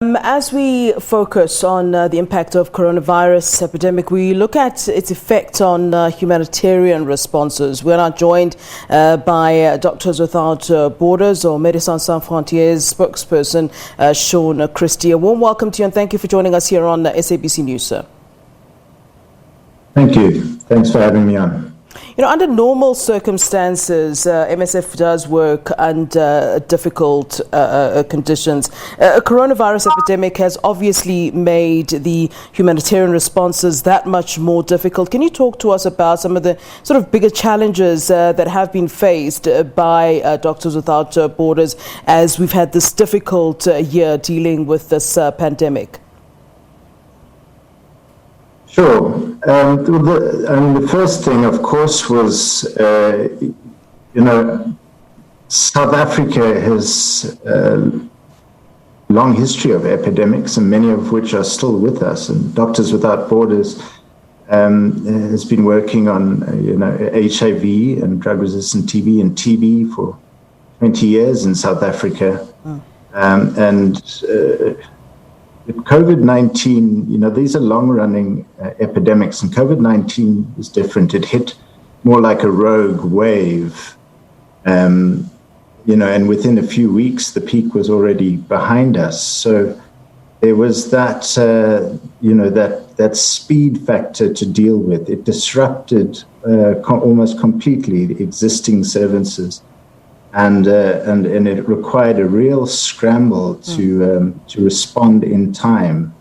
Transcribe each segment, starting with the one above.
As we focus on the impact of coronavirus epidemic, we look at its effect on humanitarian responses. We're now joined by Doctors Without Borders, or Médecins Sans Frontières spokesperson Sean Christie. A warm welcome to you and thank you for joining us here on SABC News, sir. Thank you. Thanks for having me on. You know, under normal circumstances, MSF does work under difficult conditions. A coronavirus epidemic has obviously made the humanitarian responses that much more difficult. Can you talk to us about some of the sort of bigger challenges that have been faced by Doctors Without Borders as we've had this difficult year dealing with this pandemic? Sure. The first thing, of course, was, South Africa has a long history of epidemics, and many of which are still with us. And Doctors Without Borders has been working on, HIV and drug-resistant TB and TB for 20 years in South Africa. With COVID-19, these are long-running epidemics, and COVID-19 is different. It hit more like a rogue wave, and within a few weeks, the peak was already behind us. So there was that, that speed factor to deal with. It disrupted almost completely the existing services. And it required a real scramble to respond in time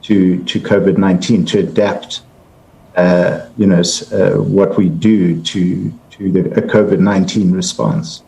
to COVID-19, to adapt, what we do to a COVID-19 response.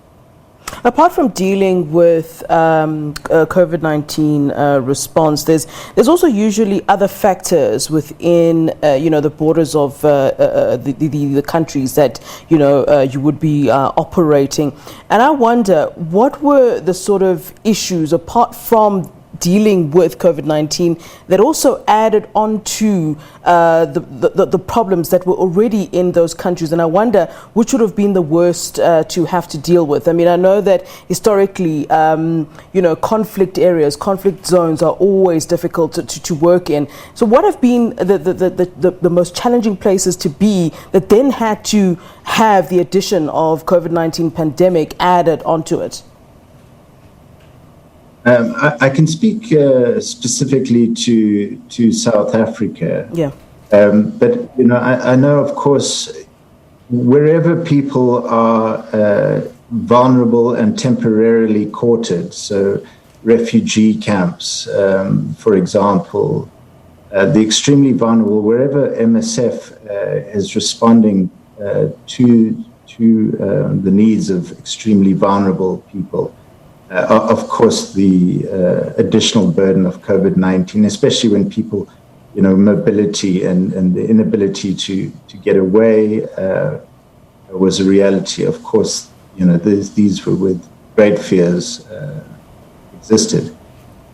Apart from dealing with COVID-19 response, there's also usually other factors within the borders of the countries that you would be operating. And I wonder, what were the sort of issues apart from dealing with COVID-19 that also added on to the problems that were already in those countries? And I wonder which would have been the worst to have to deal with. I mean, I know that historically, conflict areas, conflict zones are always difficult to work in. So what have been the most challenging places to be that then had to have the addition of COVID-19 pandemic added onto it? I can speak specifically to South Africa. Yeah. But I know, of course, wherever people are vulnerable and temporarily quartered, so refugee camps, for example, the extremely vulnerable, wherever MSF is responding to the needs of extremely vulnerable people. Of course, the additional burden of COVID-19, especially when people, mobility and the inability to get away was a reality. Of course, these were with great fears existed.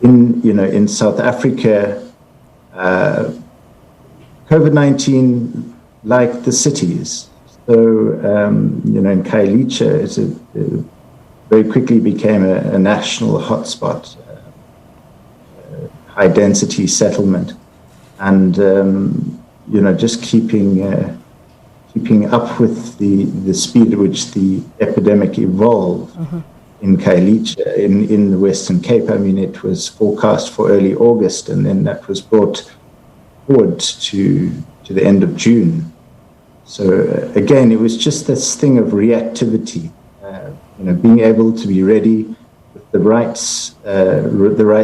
In South Africa, COVID-19, like the cities. So, in Khayelitsha, very quickly became a national hotspot, high density settlement, and just keeping up with the speed at which the epidemic evolved in Khayelitsha, in the Western Cape. I mean, it was forecast for early August, and then that was brought forward to the end of June. So again, it was just this thing of reactivity. Being able to be ready with the right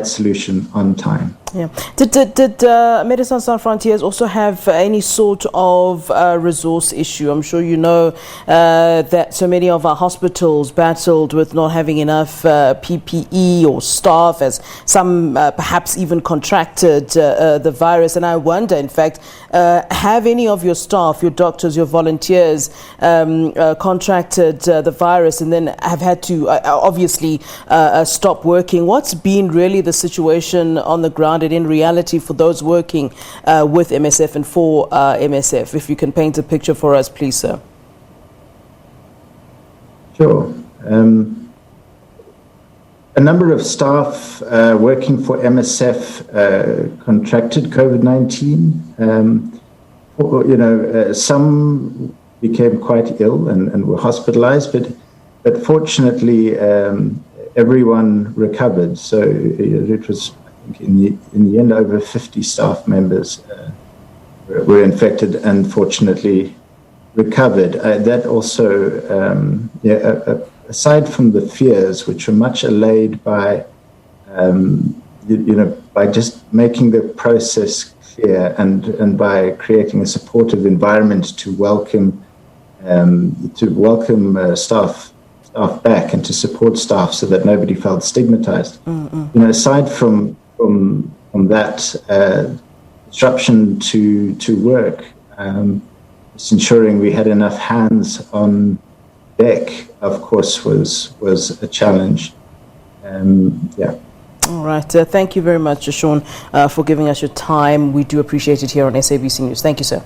solution on time. Yeah. Did Médecins Sans Frontières also have any sort of resource issue? I'm sure you know that so many of our hospitals battled with not having enough PPE or staff, as some perhaps even contracted the virus. And I wonder, in fact, have any of your staff, your doctors, your volunteers contracted the virus and then have had to obviously stop working? What's been really the situation on the ground and in reality for those working with MSF and for MSF? If you can paint a picture for us, please, sir. Sure. A number of staff working for MSF contracted COVID-19. Some became quite ill and were hospitalized, but fortunately, everyone recovered. So it was, I think, in the end, over 50 staff members were infected and fortunately recovered. That also, aside from the fears, which were much allayed by, by just making the process clear and by creating a supportive environment to welcome staff back and to support staff so that nobody felt stigmatized. Aside from that disruption to work, just ensuring we had enough hands on deck, of course, was a challenge. All right. Thank you very much, Sean, for giving us your time. We do appreciate it here on SABC News. Thank you, sir.